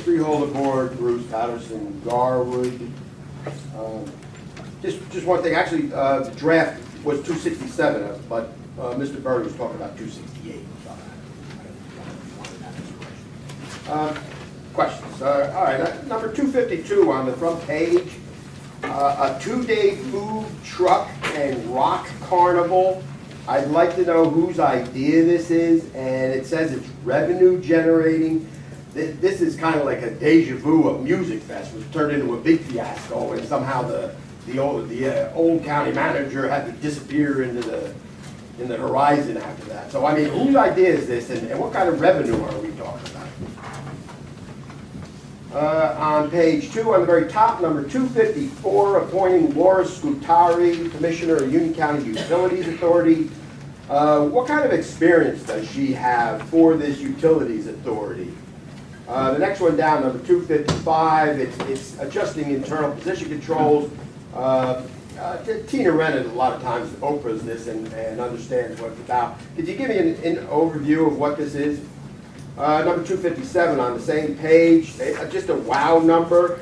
Freeholder Board, Bruce, Paterson, Garwood. Just one thing, actually, the draft was 267, but Mr. Berger was talking about 268. Questions? All right, number 252 on the front page, a two-day food truck and rock carnival. I'd like to know whose idea this is, and it says it's revenue generating. This is kind of like a deja vu of Music Fest, which turned into a big fiasco, and somehow the old county manager had to disappear into the horizon after that. So I mean, whose idea is this, and what kind of revenue are we talking about? On page 2, on the very top, number 254, appointing Laura Scutari, Commissioner of Union County Utilities Authority. What kind of experience does she have for this Utilities Authority? The next one down, number 255, it's adjusting internal position controls. Tina rented a lot of times Oprah's this and understands what it's about. Could you give me an overview of what this is? Number 257 on the same page, just a wow number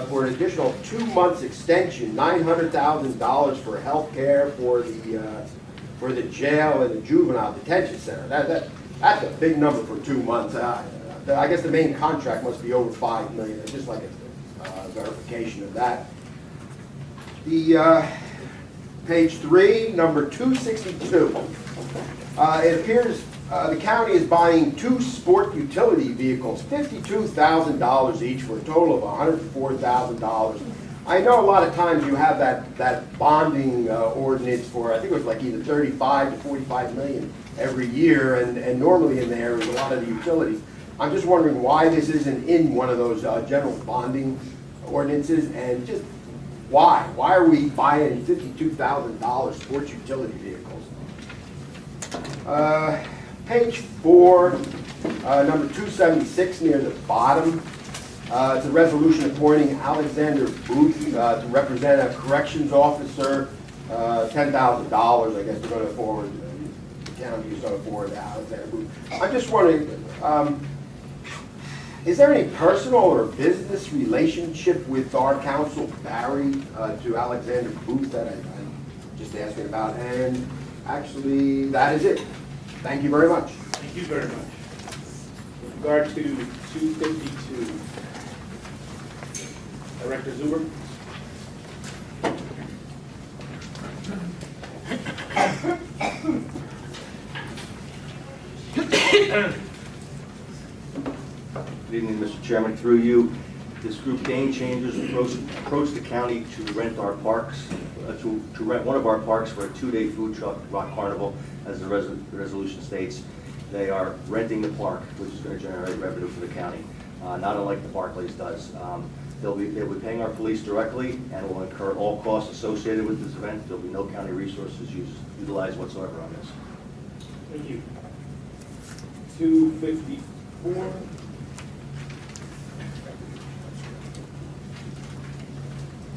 for an additional 2 months extension, $900,000 for health care for the jail and the juvenile detention center. That's a big number for 2 months. I guess the main contract must be over $5 million. It's just like a verification of that. The page 3, number 262. It appears the county is buying 2 sport utility vehicles, $52,000 each, for a total of $104,000. I know a lot of times you have that bonding ordinance for, I think it was like either 35 to 45 million every year, and normally in there is a lot of the utilities. I'm just wondering why this isn't in one of those general bonding ordinances, and just why? Why are we buying $52,000 sports utility vehicles? Page 4, number 276 near the bottom. It's a resolution appointing Alexander Booth to represent a corrections officer. $10,000, I guess we're going to forward. The county is going to forward to Alexander Booth. I'm just wondering, is there any personal or business relationship with our council, Barry, to Alexander Booth that I'm just asking about? And actually, that is it. Thank you very much. Thank you very much. With regard to 252, Director Zuber. Good evening, Mr. Chairman. Through you, this group Game Changers approached the county to rent our parks, to rent one of our parks for a 2-day food truck rock carnival, as the resolution states. They are renting the park, which is going to generate revenue for the county, not unlike the Barclays does. They'll be paying our police directly and will incur all costs associated with this event. There'll be no county resources utilized whatsoever on this. Thank you. 254.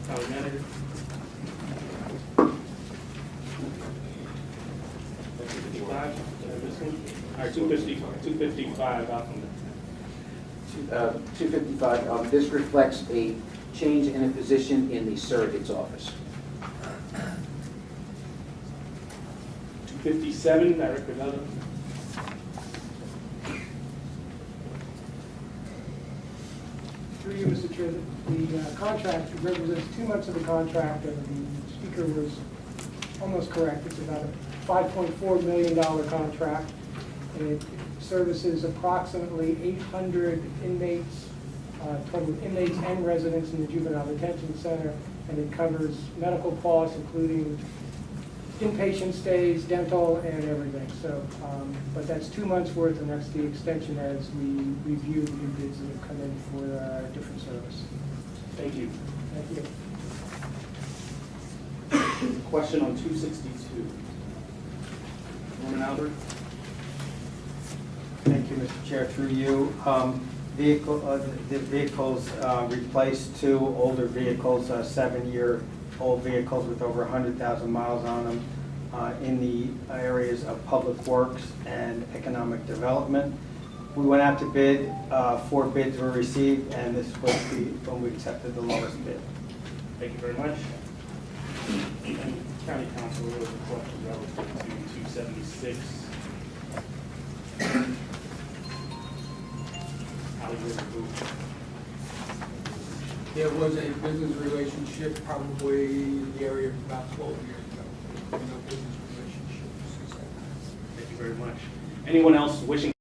County Manager. All right, 255 out from 255, this reflects a change in a position in the surrogate's office. 257, Director Vella. Through you, Mr. Chair, the contract represents 2 months of the contract, and the speaker was almost correct. It's about a $5.4 million contract, and it services approximately 800 inmates, total inmates and residents in the juvenile detention center, and it covers medical costs, including inpatient stays, dental, and everything. So, but that's 2 months worth, and that's the extension as we review the new bids that have come in for different service. Thank you. Thank you. Question on 262. Norman Albert. Thank you, Mr. Chair. Through you, the vehicles replace 2 older vehicles, 7-year-old vehicles with over 100,000 miles on them in the areas of public works and economic development. We went out to bid, 4 bids were received, and this was the one we accepted the lowest bid. Thank you very much. And County Council, there was a question relative to 276. How do you approve? There was a business relationship probably in the area of about 12 years ago. No business relationship since that time. Thank you very much. Anyone else wishing